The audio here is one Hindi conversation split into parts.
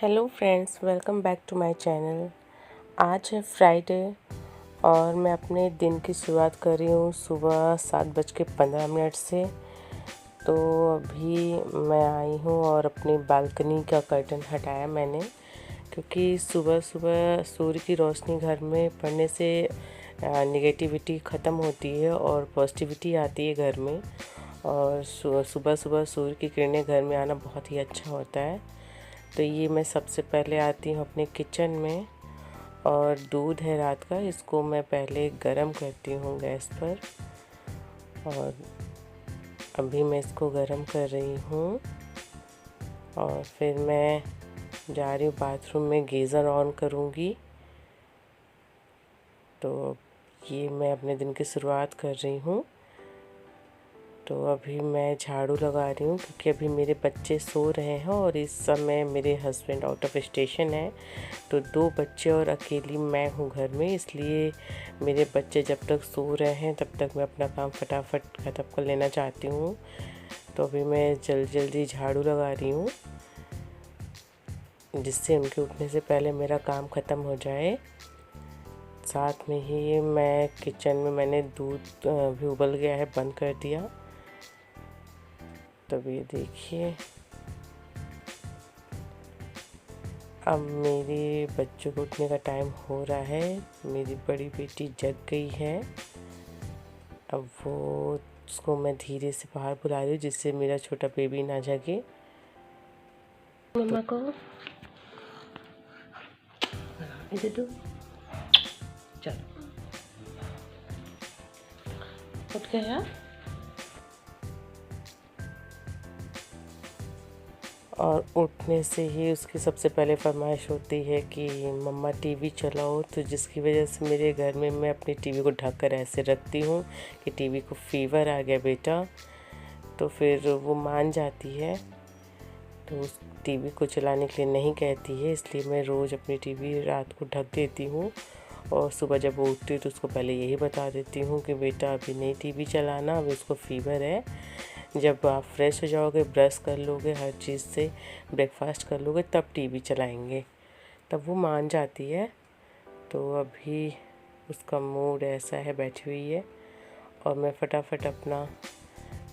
Hello friends, welcome back to my channel. आज है फ्राइडे और मैं अपने दिन की शुरुआत कर रही हूँ सुबह 7:15 से। तो अभी मैं आई हूँ और अपनी बालकनी का कर्टन हटाया मैंने, क्योंकि सुबह सुबह सूर्य की रोशनी घर में पड़ने से नेगेटिविटी ख़त्म होती है और पॉजिटिविटी आती है घर में। और सुबह सुबह सूर्य की किरणें घर में आना बहुत ही अच्छा होता है। तो ये मैं सबसे पहले आती हूँ अपने किचन में, और दूध है रात का, इसको मैं पहले गरम करती हूँ गैस पर। और अभी मैं इसको गरम कर रही हूँ और फिर मैं जा रही हूँ बाथरूम में, गीज़र ऑन करूँगी। तो ये मैं अपने दिन की शुरुआत कर रही हूँ। तो अभी मैं झाड़ू लगा रही हूँ, क्योंकि अभी मेरे बच्चे सो रहे हैं और इस समय मेरे हस्बैंड आउट ऑफ स्टेशन है। तो 2 बच्चे और अकेली मैं हूँ घर में, इसलिए मेरे बच्चे जब तक सो रहे हैं तब तक मैं अपना काम फटाफट ख़त्म कर लेना चाहती हूँ। तो अभी मैं जल्दी झाड़ू लगा रही हूँ, जिससे उनके उठने से पहले मेरा काम ख़त्म हो जाए। साथ में ही मैं किचन में मैंने दूध भी उबल गया है, बंद कर दिया। तब ये देखिए, अब मेरे बच्चों को उठने का टाइम हो रहा है। मेरी बड़ी बेटी जग गई है। अब वो उसको मैं धीरे से बाहर बुला रही हूँ, जिससे मेरा छोटा बेबी ना जगे। मम्मा को इधर दो, चलो उठ गया। और उठने से ही उसकी सबसे पहले फरमाइश होती है कि मम्मा टीवी चलाओ। तो जिसकी वजह से मेरे घर में मैं अपनी टीवी को ढक कर ऐसे रखती हूँ कि टीवी को फीवर आ गया बेटा। तो फिर वो मान जाती है, तो उस टीवी को चलाने के लिए नहीं कहती है। इसलिए मैं रोज़ अपनी टीवी रात को ढक देती हूँ, और सुबह जब वो उठती है तो उसको पहले यही बता देती हूँ कि बेटा अभी नहीं टीवी चलाना, अभी उसको फीवर है। जब आप फ्रेश हो जाओगे, ब्रश कर लोगे, हर चीज़ से ब्रेकफास्ट कर लोगे, तब टीवी चलाएंगे। तब वो मान जाती है। तो अभी उसका मूड ऐसा है, बैठी हुई है और मैं फटाफट अपना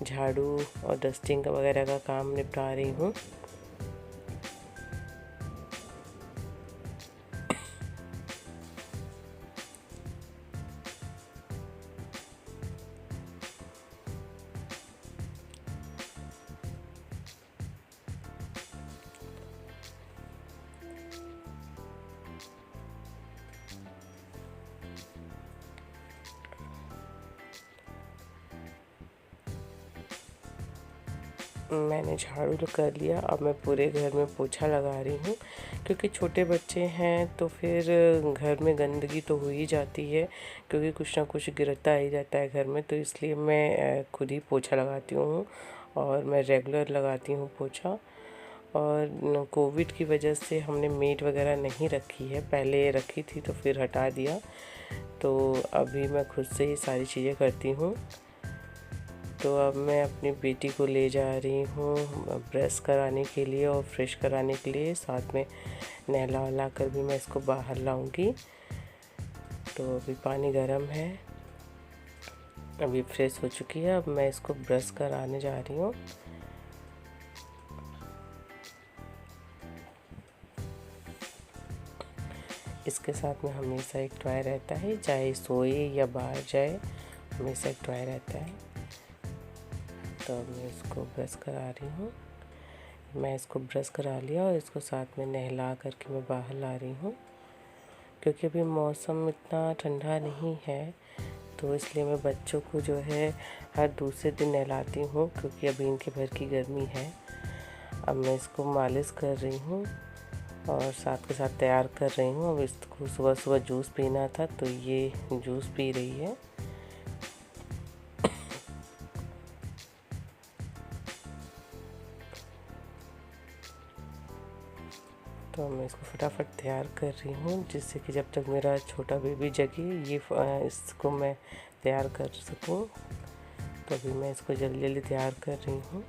झाड़ू और डस्टिंग वगैरह का काम निपटा रही हूँ। मैंने झाड़ू तो कर लिया, अब मैं पूरे घर में पोछा लगा रही हूँ, क्योंकि छोटे बच्चे हैं तो फिर घर में गंदगी तो हो ही जाती है, क्योंकि कुछ ना कुछ गिरता ही जाता है घर में। तो इसलिए मैं खुद ही पोछा लगाती हूँ, और मैं रेगुलर लगाती हूँ पोछा। और कोविड की वजह से हमने मेड वगैरह नहीं रखी है, पहले रखी थी तो फिर हटा दिया। तो अभी मैं खुद से ही सारी चीज़ें करती हूँ। तो अब मैं अपनी बेटी को ले जा रही हूँ ब्रश कराने के लिए और फ्रेश कराने के लिए। साथ में नहला वहला कर भी मैं इसको बाहर लाऊंगी। तो अभी पानी गर्म है, अभी फ्रेश हो चुकी है। अब मैं इसको ब्रश कराने जा रही हूँ। इसके साथ में हमेशा एक टॉय रहता है, चाहे सोए या बाहर जाए, हमेशा एक टॉय रहता है। तो अब मैं इसको ब्रश करा रही हूँ। मैं इसको ब्रश करा लिया और इसको साथ में नहला करके मैं बाहर ला रही हूँ, क्योंकि अभी मौसम इतना ठंडा नहीं है। तो इसलिए मैं बच्चों को जो है हर दूसरे दिन नहलाती हूँ, क्योंकि अभी इनके भर की गर्मी है। अब मैं इसको मालिश कर रही हूँ और साथ के साथ तैयार कर रही हूँ। अब इसको सुबह सुबह जूस पीना था, तो ये जूस पी रही है। तो मैं इसको फटाफट तैयार कर रही हूँ, जिससे कि जब तक मेरा छोटा बेबी जगे ये इसको मैं तैयार कर सकूँ। तो अभी मैं इसको जल्दी जल्दी तैयार कर रही हूँ।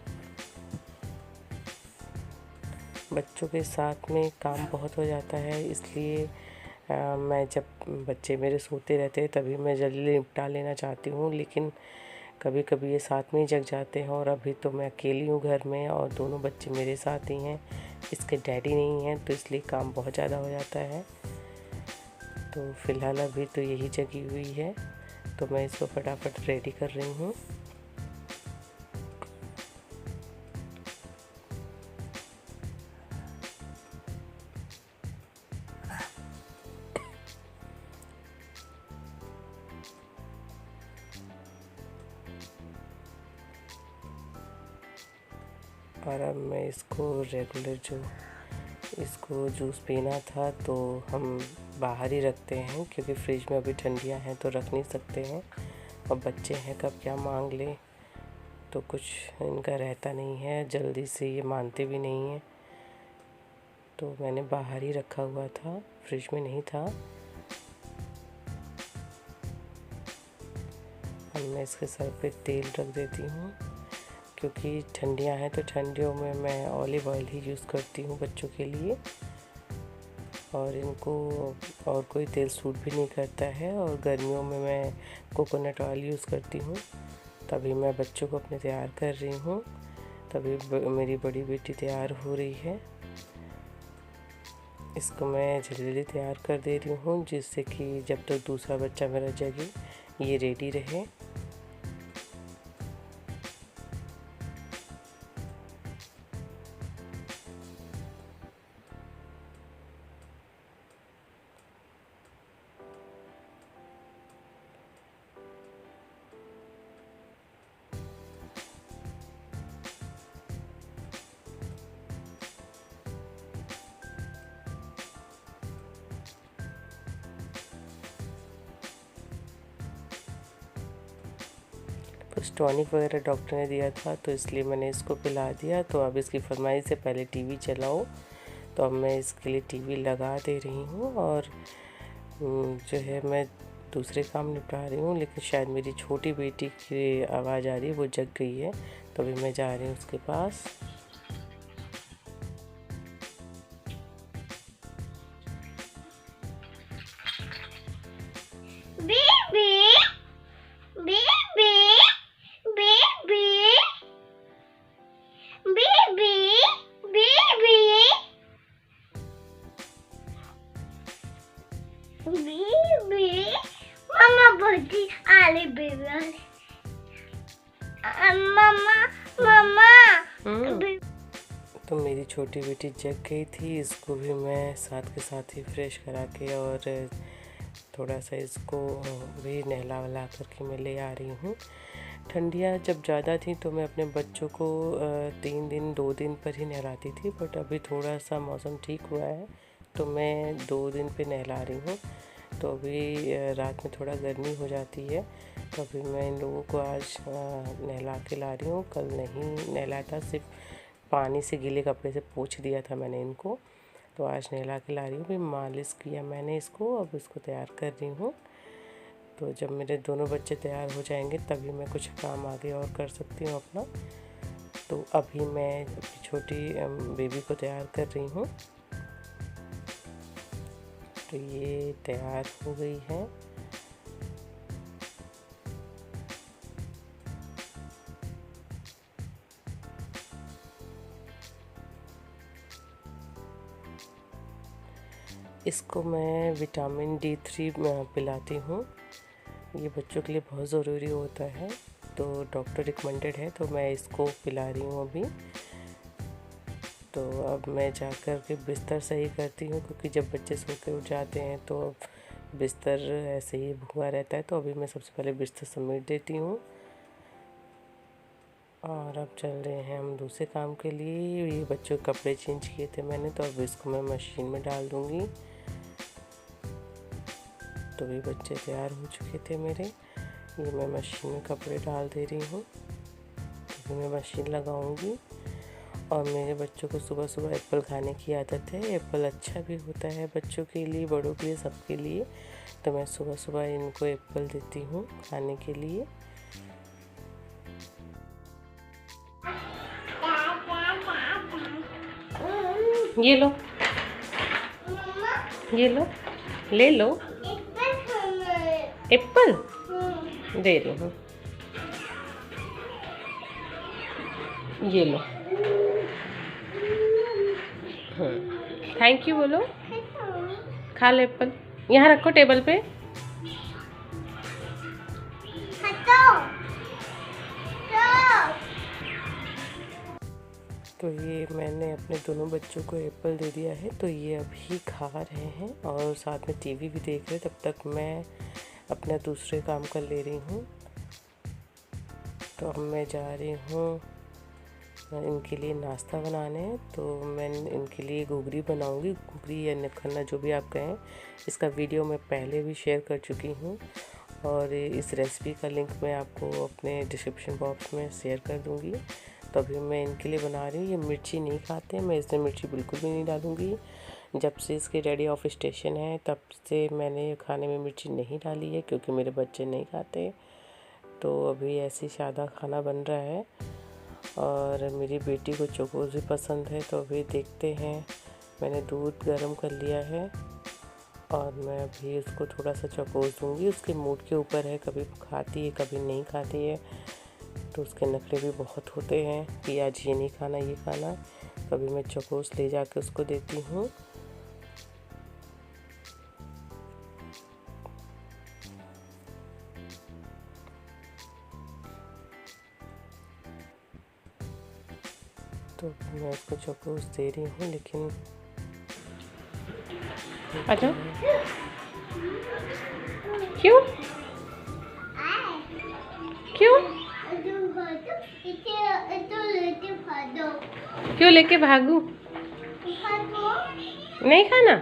बच्चों के साथ में काम बहुत हो जाता है, इसलिए मैं जब बच्चे मेरे सोते रहते हैं तभी मैं जल्दी निपटा लेना चाहती हूँ, लेकिन कभी कभी ये साथ में ही जग जाते हैं। और अभी तो मैं अकेली हूँ घर में और दोनों बच्चे मेरे साथ ही हैं, इसके डैडी नहीं हैं, तो इसलिए काम बहुत ज़्यादा हो जाता है। तो फ़िलहाल अभी तो यही जगी हुई है, तो मैं इसको फटाफट रेडी कर रही हूँ। और अब मैं इसको रेगुलर जो इसको जूस पीना था तो हम बाहर ही रखते हैं, क्योंकि फ्रिज में अभी ठंडियाँ हैं तो रख नहीं सकते हैं, और बच्चे हैं कब क्या मांग ले, तो कुछ इनका रहता नहीं है, जल्दी से ये मानते भी नहीं हैं। तो मैंने बाहर ही रखा हुआ था, फ्रिज में नहीं था। अब मैं इसके सर पे तेल रख देती हूँ, क्योंकि ठंडियाँ हैं तो ठंडियों में मैं ऑलिव ऑयल ही यूज़ करती हूँ बच्चों के लिए, और इनको और कोई तेल सूट भी नहीं करता है। और गर्मियों में मैं कोकोनट ऑयल यूज़ करती हूँ। तभी मैं बच्चों को अपने तैयार कर रही हूँ, तभी मेरी बड़ी बेटी तैयार हो रही है। इसको मैं जल्दी तैयार कर दे रही हूँ, जिससे कि जब तक दूसरा बच्चा मेरा जगे ये रेडी रहे। कुछ टॉनिक वगैरह डॉक्टर ने दिया था, तो इसलिए मैंने इसको पिला दिया। तो अब इसकी फरमाइश से पहले टीवी चलाओ, तो अब मैं इसके लिए टीवी लगा दे रही हूँ। और जो है मैं दूसरे काम निपटा रही हूँ, लेकिन शायद मेरी छोटी बेटी की आवाज़ आ रही है, वो जग गई है, तो अभी मैं जा रही हूँ उसके पास। Mama बोलती आले बेबी मम्मा तो मेरी छोटी बेटी जग गई थी, इसको भी मैं साथ के साथ ही फ्रेश करा के और थोड़ा सा इसको भी नहला वला करके मैं ले आ रही हूँ। ठंडियाँ जब ज़्यादा थी तो मैं अपने बच्चों को 2 दिन पर ही नहलाती थी, बट अभी थोड़ा सा मौसम ठीक हुआ है तो मैं 2 दिन पे नहला रही हूँ। तो अभी रात में थोड़ा गर्मी हो जाती है, तो अभी मैं इन लोगों को आज नहला के ला रही हूँ। कल नहीं नहलाया था, सिर्फ पानी से गीले कपड़े से पोंछ दिया था मैंने इनको, तो आज नहला के ला रही हूँ। फिर मालिश किया मैंने इसको, अब इसको तैयार कर रही हूँ। तो जब मेरे दोनों बच्चे तैयार हो जाएंगे तभी मैं कुछ काम आगे और कर सकती हूँ अपना। तो अभी मैं अपनी छोटी बेबी को तैयार कर रही हूँ। तो ये तैयार हो गई है। इसको मैं विटामिन D3 पिलाती हूँ, ये बच्चों के लिए बहुत ज़रूरी होता है, तो डॉक्टर रिकमेंडेड है, तो मैं इसको पिला रही हूँ अभी। तो अब मैं जा कर के बिस्तर सही करती हूँ, क्योंकि जब बच्चे सो के उठ जाते हैं तो बिस्तर ऐसे ही भूआ रहता है। तो अभी मैं सबसे पहले बिस्तर समेट देती हूँ। और अब चल रहे हैं हम दूसरे काम के लिए। ये बच्चों के कपड़े चेंज किए थे मैंने, तो अब इसको मैं मशीन में डाल दूँगी। तो भी बच्चे तैयार हो चुके थे मेरे, ये मैं मशीन में कपड़े डाल दे रही हूँ। अभी मैं मशीन लगाऊंगी। और मेरे बच्चों को सुबह सुबह एप्पल खाने की आदत है। एप्पल अच्छा भी होता है बच्चों के लिए, बड़ों के लिए, सबके लिए। तो मैं सुबह सुबह इनको एप्पल देती हूँ खाने के लिए। ये लो, मम्मा ये लो, ले लो। एप्पल खाना है। एप्पल दे रही हूँ, ये लो। थैंक यू बोलो। खा लो एप्पल, यहाँ रखो टेबल पे। तो ये मैंने अपने दोनों बच्चों को एप्पल दे दिया है, तो ये अभी खा रहे हैं और साथ में टीवी भी देख रहे हैं। तब तक मैं अपना दूसरे काम कर ले रही हूँ। तो अब मैं जा रही हूँ इनके लिए नाश्ता बनाने। तो मैं इनके लिए घुघरी बनाऊंगी, घुघरी या नखन्ना जो भी आप कहें। इसका वीडियो मैं पहले भी शेयर कर चुकी हूँ और इस रेसिपी का लिंक मैं आपको अपने डिस्क्रिप्शन बॉक्स में शेयर कर दूँगी। तो अभी मैं इनके लिए बना रही हूँ। ये मिर्ची नहीं खाते, मैं इसमें मिर्ची बिल्कुल भी नहीं डालूँगी। जब से इसके डैडी ऑफ स्टेशन है तब से मैंने खाने में मिर्ची नहीं डाली है, क्योंकि मेरे बच्चे नहीं खाते। तो अभी ऐसे सादा खाना बन रहा है और मेरी बेटी को चोकोस भी पसंद है। तो अभी देखते हैं, मैंने दूध गर्म कर लिया है और मैं अभी उसको थोड़ा सा चोकोस दूँगी। उसके मूड के ऊपर है, कभी खाती है कभी नहीं खाती है। तो उसके नखरे भी बहुत होते हैं कि आज ये नहीं खाना ये खाना। कभी मैं चोकोस ले जाके उसको देती हूँ। तो मैं उसको चोकोस दे रही हूँ, लेकिन अच्छा क्यों क्यों क्यों लेके भागूं? नहीं खाना?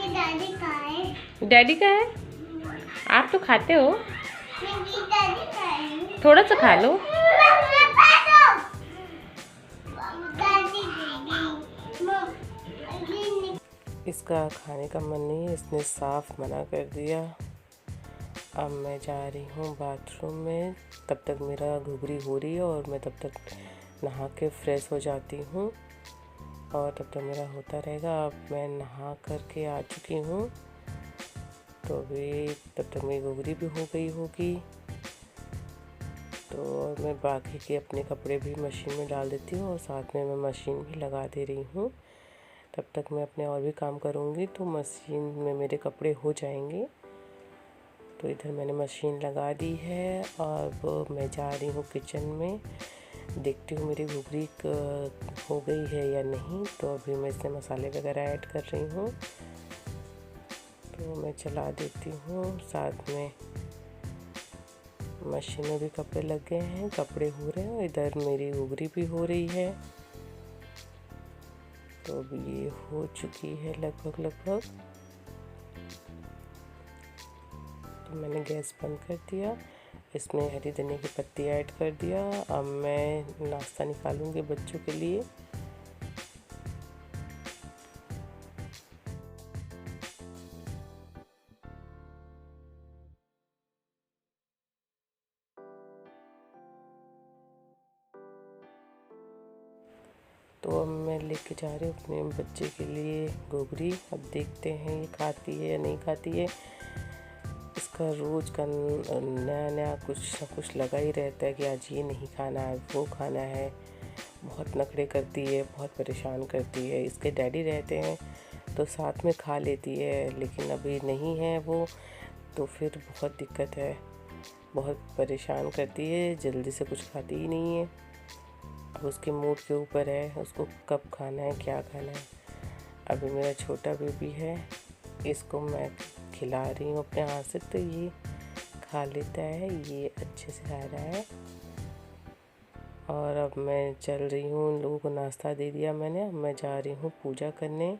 दादी का है। डैडी का है? आप तो खाते हो, दादी का है। थोड़ा सा खा लो। इसका खाने का मन नहीं है, इसने साफ मना कर दिया। अब मैं जा रही हूँ बाथरूम में। तब तक मेरा घुघरी हो रही है और मैं तब तक नहा के फ्रेश हो जाती हूँ और तब तक मेरा होता रहेगा। अब मैं नहा करके आ चुकी हूँ, तो अभी तब तक मेरी घुघरी भी हो गई होगी। तो मैं बाकी के अपने कपड़े भी मशीन में डाल देती हूँ और साथ में मैं मशीन भी लगा दे रही हूँ। तब तक मैं अपने और भी काम करूँगी तो मशीन में मेरे कपड़े हो जाएंगे। तो इधर मैंने मशीन लगा दी है और वो मैं जा रही हूँ किचन में। देखती हूँ मेरी घुघरी हो गई है या नहीं। तो अभी मैं इसमें मसाले वगैरह ऐड कर रही हूँ, तो मैं चला देती हूँ। साथ में मशीन में भी कपड़े लग गए हैं, कपड़े हो रहे हैं। इधर मेरी घुघरी भी हो रही है। तो अब ये हो चुकी है लगभग। तो मैंने गैस बंद कर दिया, इसमें हरी धनिया की पत्ती ऐड कर दिया। अब मैं नाश्ता निकालूंगी बच्चों के लिए। तो अब मैं लेके जा रही हूँ अपने बच्चे के लिए घुघरी। अब देखते हैं ये खाती है या नहीं खाती है। इसका रोज़ का नया नया कुछ ना कुछ लगा ही रहता है कि आज ये नहीं खाना है वो खाना है। बहुत नखरे करती है, बहुत परेशान करती है। इसके डैडी रहते हैं तो साथ में खा लेती है, लेकिन अभी नहीं है वो, तो फिर बहुत दिक्कत है। बहुत परेशान करती है, जल्दी से कुछ खाती ही नहीं है। अब उसके मूड के ऊपर है, उसको कब खाना है क्या खाना है। अभी मेरा छोटा बेबी है, इसको मैं खिला रही हूँ अपने हाथ से, तो ये खा लेता है, ये अच्छे से खा रहा है। और अब मैं चल रही हूँ, उन लोगों को नाश्ता दे दिया मैंने। अब मैं जा रही हूँ पूजा करने।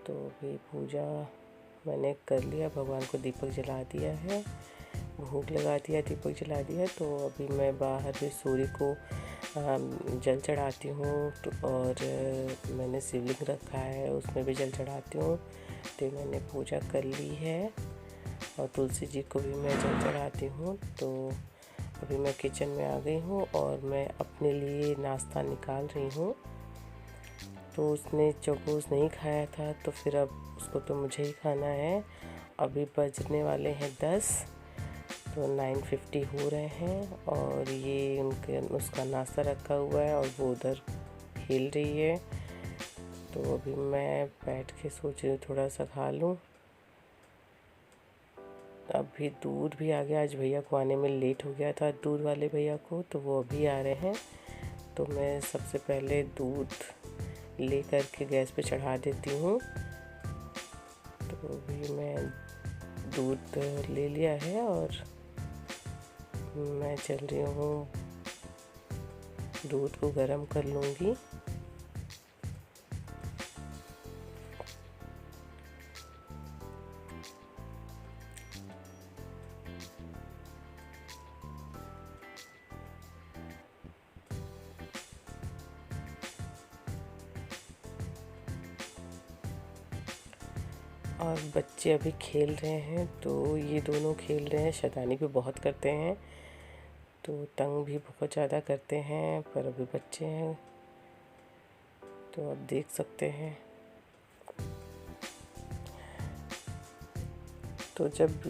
तो भी पूजा मैंने कर लिया, भगवान को दीपक जला दिया है, भोग लगा दिया, दीपक जला दिया। तो अभी मैं बाहर भी सूर्य को जल चढ़ाती हूँ। तो और मैंने शिवलिंग रखा है, उसमें भी जल चढ़ाती हूँ। तो मैंने पूजा कर ली है और तुलसी जी को भी मैं जल चढ़ाती हूँ। तो अभी मैं किचन में आ गई हूँ और मैं अपने लिए नाश्ता निकाल रही हूँ। तो उसने चौकोस नहीं खाया था, तो फिर अब उसको तो मुझे ही खाना है। अभी बजने वाले हैं 10, तो 9:50 हो रहे हैं और ये उसका नाश्ता रखा हुआ है और वो उधर खेल रही है। तो अभी मैं बैठ के सोच रही हूँ थोड़ा सा खा लूँ। अभी दूध भी आ गया, आज भैया को आने में लेट हो गया था, दूध वाले भैया को, तो वो अभी आ रहे हैं। तो मैं सबसे पहले दूध ले कर के गैस पे चढ़ा देती हूँ। तो अभी मैं दूध ले लिया है और मैं चल रही हूँ दूध को गर्म कर लूँगी। और बच्चे अभी खेल रहे हैं, तो ये दोनों खेल रहे हैं, शैतानी भी बहुत करते हैं, तो तंग भी बहुत ज़्यादा करते हैं, पर अभी बच्चे हैं तो आप देख सकते हैं। तो जब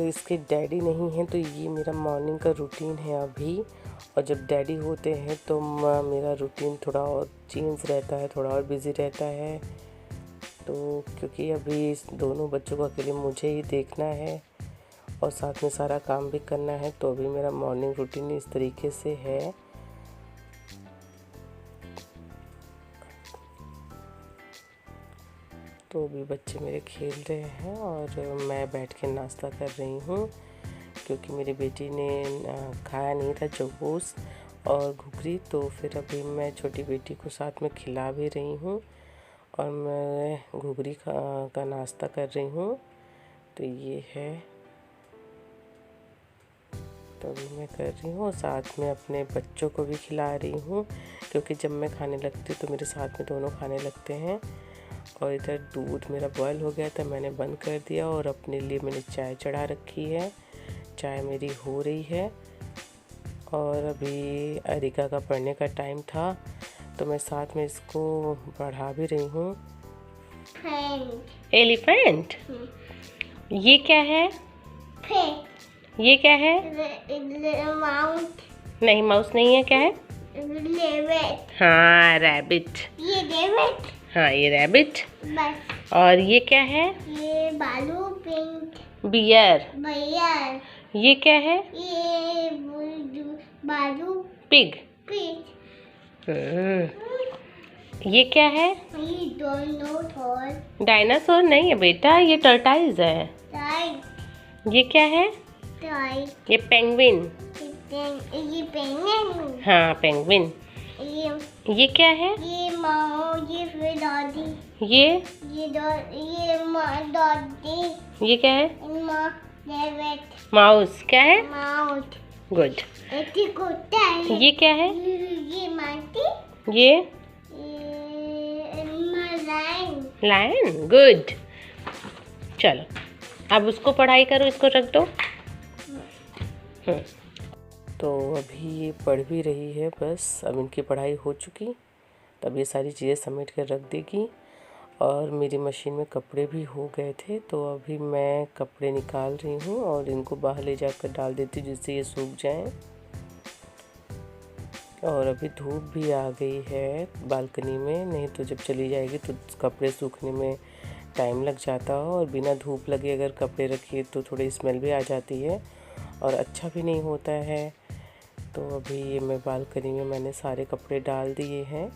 इसके डैडी नहीं हैं तो ये मेरा मॉर्निंग का रूटीन है अभी, और जब डैडी होते हैं तो मेरा रूटीन थोड़ा और चेंज रहता है, थोड़ा और बिज़ी रहता है। तो क्योंकि अभी इस दोनों बच्चों को अकेले मुझे ही देखना है और साथ में सारा काम भी करना है, तो अभी मेरा मॉर्निंग रूटीन इस तरीके से है। तो अभी बच्चे मेरे खेल रहे हैं और मैं बैठ के नाश्ता कर रही हूँ, क्योंकि मेरी बेटी ने खाया नहीं था चौकोस और घुघरी, तो फिर अभी मैं छोटी बेटी को साथ में खिला भी रही हूँ और मैं घुघरी का नाश्ता कर रही हूँ। तो ये है, तो अभी मैं कर रही हूँ और साथ में अपने बच्चों को भी खिला रही हूँ, क्योंकि जब मैं खाने लगती हूँ तो मेरे साथ में दोनों खाने लगते हैं। और इधर दूध मेरा बॉयल हो गया था, मैंने बंद कर दिया और अपने लिए मैंने चाय चढ़ा रखी है, चाय मेरी हो रही है। और अभी अरिका का पढ़ने का टाइम था, तो मैं साथ में इसको पढ़ा भी रही हूँ। एलिफेंट, ये क्या है? ये क्या है? माउस। नहीं, माउस नहीं है, क्या है? रैबिट। हाँ, रैबिट। ये रैबिट। हाँ, ये रैबिट। बस। और ये क्या है? ये बालू पिंक। बियर। बियर। ये क्या है? ये बालू पिग। पिग। ये क्या है? ये डायनासोर। डायनासोर नहीं है बेटा, ये टर्टाइज है। टाइट। ये क्या है? टाइट। ये पेंगुइन। ये पेंगुइन। हाँ, पेंगुइन। ये क्या है? ये माँ, ये फिर दादी। ये दादी। ये क्या है? माँ रैबिट। माउस। क्या है? माउस। गुड। ऐसी कुत्ता है। ये क्या है? ये माटी। ये लाइन। लायन। गुड। चलो, अब उसको पढ़ाई करो, इसको रख दो। तो अभी ये पढ़ भी रही है, बस अब इनकी पढ़ाई हो चुकी, तब ये सारी चीज़ें समेट कर रख देगी। और मेरी मशीन में कपड़े भी हो गए थे, तो अभी मैं कपड़े निकाल रही हूँ और इनको बाहर ले जाकर डाल देती हूँ, जिससे ये सूख जाएं। और अभी धूप भी आ गई है बालकनी में, नहीं तो जब चली जाएगी तो कपड़े सूखने में टाइम लग जाता हो, और बिना धूप लगे अगर कपड़े रखिए तो थोड़ी स्मेल भी आ जाती है और अच्छा भी नहीं होता है। तो अभी ये मैं बालकनी में मैंने सारे कपड़े डाल दिए हैं।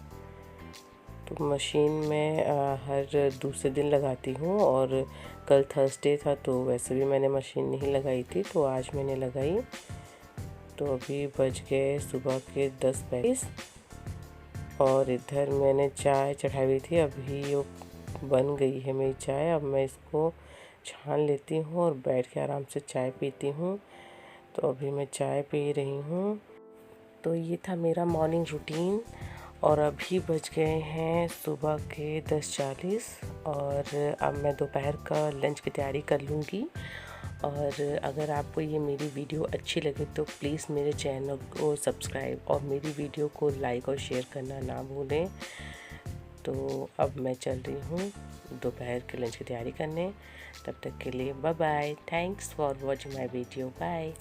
तो मशीन में हर दूसरे दिन लगाती हूँ, और कल थर्सडे था तो वैसे भी मैंने मशीन नहीं लगाई थी, तो आज मैंने लगाई। तो अभी बज गए सुबह के 10:22 और इधर मैंने चाय चढ़ाई हुई थी, अभी वो बन गई है मेरी चाय। अब मैं इसको छान लेती हूँ और बैठ के आराम से चाय पीती हूँ। तो अभी मैं चाय पी रही हूँ। तो ये था मेरा मॉर्निंग रूटीन, और अभी बज गए हैं सुबह के 10:40 और अब मैं दोपहर का लंच की तैयारी कर लूँगी। और अगर आपको ये मेरी वीडियो अच्छी लगे तो प्लीज़ मेरे चैनल को सब्सक्राइब और मेरी वीडियो को लाइक और शेयर करना ना भूलें। तो अब मैं चल रही हूँ दोपहर के लंच की तैयारी करने। तब तक के लिए bye bye. Thanks for watching my video. Bye.